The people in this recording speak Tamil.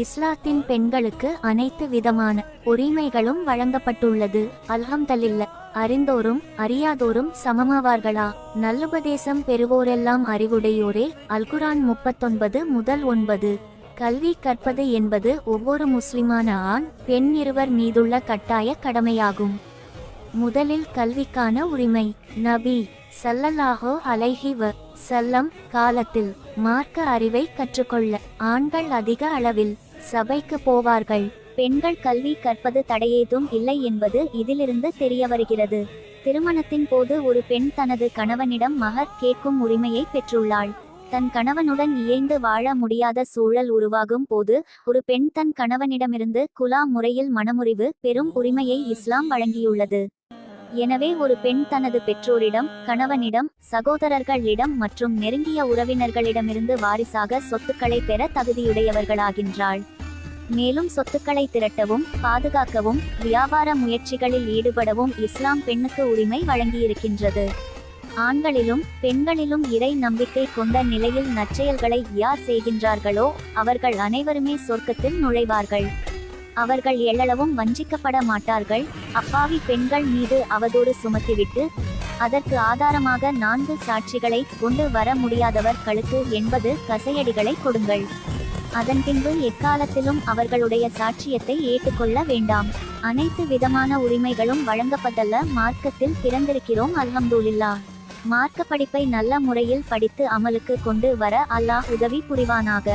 இஸ்லாத்தின் பெண்களுக்கு அனைத்து விதமான உரிமைகளும் வழங்கப்பட்டுள்ளது. அல்ஹம்துலில்லாஹ். அறிந்தோரும் அறியாதோரும் சமமாவார்களா? நல்லுபதேசம் பெறுவோரெல்லாம் அறிவுடையோரே. அல்குரான் 39:9. கல்வி கற்பது என்பது ஒவ்வொரு முஸ்லிமான ஆண் பெண் இருவர் மீதுள்ள கட்டாய கடமையாகும். முதலில் கல்விக்கான உரிமை. நபி ஸல்லல்லாஹு அலைஹி வஸல்லம் காலத்தில் மார்க்க அறிவை கற்றுக்கொள்ள ஆண்கள் அதிக அளவில் சபைக்கு போவார்கள். பெண்கள் கல்வி கற்பது தடையேதும் இல்லை என்பது இதிலிருந்து தெரிய வருகிறது. திருமணத்தின் போது ஒரு பெண் தனது கணவனிடம் மகர் கேட்கும் உரிமையை பெற்றுள்ளாள். தன் கணவனுடன் இயைந்து வாழ முடியாத சூழல் உருவாகும் போது ஒரு பெண் தன் கணவனிடமிருந்து குலா முறையில் மணமுறிவு பெறும் உரிமையை இஸ்லாம் வழங்கியுள்ளது. எனவே ஒரு பெண் தனது பெற்றோரிடம், கணவனிடம், சகோதரர்களிடம் மற்றும் நெருங்கிய உறவினர்களிடமிருந்து வாரிசாக சொத்துக்களை பெற தகுதியுடையவர்களாகின்றாள். மேலும் சொத்துக்களை திரட்டவும் பாதுகாக்கவும் வியாபார முயற்சிகளில் ஈடுபடவும் இஸ்லாம் பெண்ணுக்கு உரிமை வழங்கியிருக்கின்றது. ஆண்களிலும் பெண்களிலும் இறை நம்பிக்கை கொண்ட நிலையில் நற்செயல்களை யார் செய்கின்றார்களோ அவர்கள் அனைவருமே சொர்க்கத்தில் நுழைவார்கள். அவர்கள் எள்ளளவும் வஞ்சிக்கப்பட மாட்டார்கள். அப்பாவி பெண்கள் மீது அவதூறு சுமத்திவிட்டு அதற்கு ஆதாரமாக 4 சாட்சிகளை கொண்டு வர முடியாதவர்களுக்கு 80 கசையடிகளை கொடுங்கள். அதன் பின்பு எக்காலத்திலும் அவர்களுடைய சாட்சியத்தை ஏற்றுக்கொள்ள வேண்டாம். அனைத்து விதமான உரிமைகளும் வழங்கப்பட்டுள்ள மார்க்கத்தில் பிறந்திருக்கிறோம். அல்ஹம்துலில்லாஹ். மார்க்க படிப்பை நல்ல முறையில் படித்து அமலுக்கு கொண்டு வர அல்லாஹ் உதவி புரிவானாக.